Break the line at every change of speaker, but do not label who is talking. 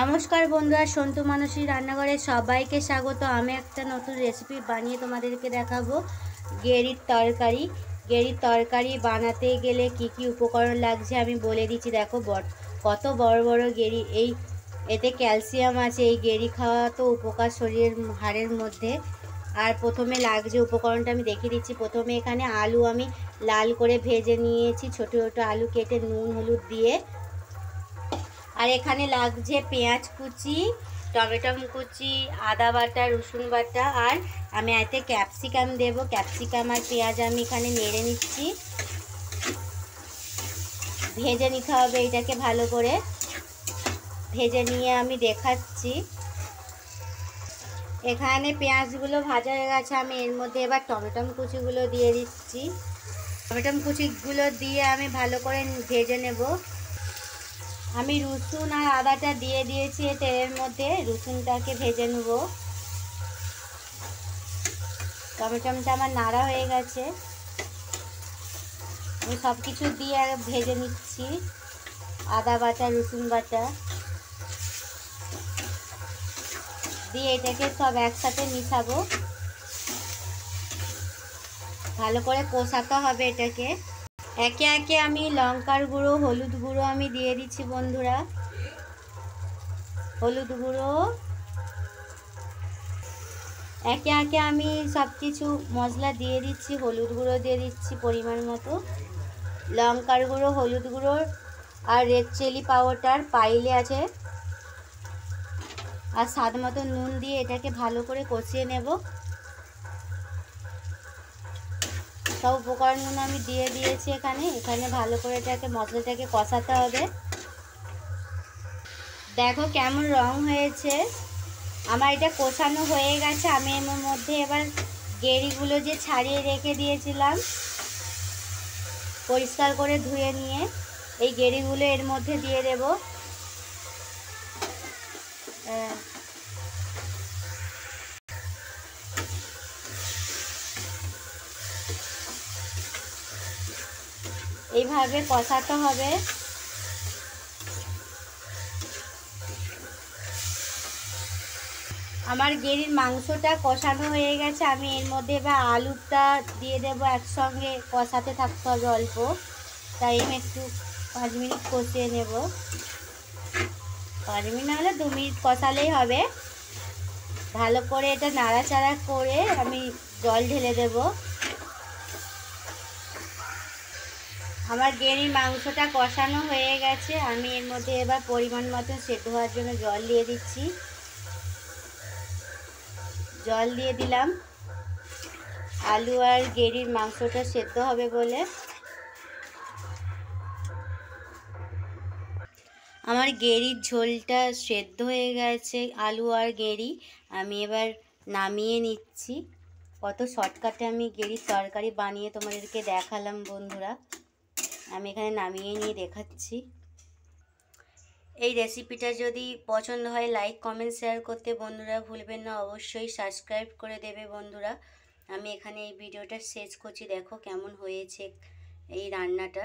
নমস্কার বন্ধুরা, সন্তু মানসী রান্নাঘরে সবাইকে স্বাগত। আমি একটা নতুন রেসিপি বানিয়ে তোমাদেরকে দেখাবো, গেঁড়ির তরকারি। গেঁড়ির তরকারি বানাতে গেলে কি কি উপকরণ লাগছে আমি বলে দিচ্ছি। দেখো কত বড় বড় গেঁড়ি, এতে ক্যালসিয়াম আছে। এই গেঁড়ি খাওয়া তো উপকার শরীরের হাড়ের মধ্যে। আর প্রথমে লাগছে উপকরণটা আমি দেখিয়ে দিচ্ছি। প্রথমে এখানে আলু আমি লাল করে ভেজে নিয়েছি, ছোটো ছোটো আলু কেটে নুন হলুদ দিয়ে। আর এখানে লাগছে পেঁয়াজ কুচি, টমেটো কুচি, আদা বাটা, রসুন বাটা, আর আমি এতে ক্যাপসিকাম দেব। ক্যাপসিকাম আর পেঁয়াজ আমি এখানে নেড়ে নিচ্ছি। ভেজে নিতে হবে এটাকে ভালো করে। ভেজে নিয়ে আমি দেখাচ্ছি। এখানে পেঁয়াজগুলো ভাজা হয়ে গেছে, আমি এর মধ্যে এবার টমেটো কুচিগুলো দিয়ে দিচ্ছি। টমেটো কুচিগুলো দিয়ে আমি ভালো করে ভেজে নেব। আমি রসুন আর আদাটা দিয়ে দিয়েছি তেলের মধ্যে, রসুনটাকে ভেজে নেব। টমেটোটা আমার নাড়া হয়ে গেছে, আমি সব কিছু দিয়ে ভেজে নিচ্ছি। আদা বাটা, রসুন বাটা দিয়ে এটাকে সব একসাথে মিশাবো, ভালো করে কষাতে হবে এটাকে। একে একে আমি লঙ্কার গুঁড়ো, হলুদ গুঁড়ো আমি দিয়ে দিচ্ছি বন্ধুরা। হলুদ গুঁড়ো একে একে আমি সব কিছু মশলা দিয়ে দিচ্ছি। হলুদ গুঁড়ো দিয়ে দিচ্ছি পরিমাণ মতো, লঙ্কার গুঁড়ো, হলুদ গুঁড়ো আর রেড চিলি পাউডার পাইলে আছে, আর স্বাদ মতো নুন দিয়ে এটাকে ভালো করে কষিয়ে নেব। সব উপকরণগুলো আমি দিয়ে দিয়েছি এখানে ভালো করে এটাকে মশলাটাকে কষাতে হবে। দেখো কেমন রং হয়েছে, আমার এটা কষানো হয়ে গেছে। আমি এর মধ্যে এবার গেঁড়িগুলো যে ছাড়িয়ে রেখে দিয়েছিলাম পরিষ্কার করে ধুয়ে নিয়ে, এই গেঁড়িগুলো এর মধ্যে দিয়ে দেব। এইভাবে কষাতে হবে। আমার গেঁড়ির মাংসটা কষানো হয়ে গেছে, আমি এর মধ্যে এবার আলুটা দিয়ে দেব। একসঙ্গে কষাতে থাকতে হবে অল্প টাইম, একটু 5 মিনিট কষিয়ে নেব। 5 মিনিট না হলে 2 মিনিট কষালেই হবে। ভালো করে এটা নাড়াচাড়া করে আমি জল ঢেলে দেব। আমার গেঁড়ির মাংসটা কষানো হয়ে গেছে, আমি এর মধ্যে এবার পরিমাণ মতো সেদ্ধ হওয়ার জন্য জল দিয়ে দিচ্ছি। জল দিয়ে দিলাম আলু আর গেঁড়ির মাংসটা সেদ্ধ হবে বলে। আমার গেঁড়ির ঝোলটা সেদ্ধ হয়ে গেছে, আলু আর গেঁড়ি। আমি এবার নামিয়ে নিচ্ছি। কত শর্টকাটে আমি গেঁড়ির তরকারি বানিয়ে তোমাদেরকে দেখালাম বন্ধুরা। আমি এখানে নামিয়ে নিয়ে দেখাচ্ছি। এই রেসিপিটা যদি পছন্দ হয় লাইক কমেন্ট শেয়ার করতে বন্ধুরা ভুলবেন না। অবশ্যই সাবস্ক্রাইব করে দেবে বন্ধুরা। আমি এখানে এই ভিডিওটা শেষ করছি। দেখো কেমন হয়েছে এই রান্নাটা।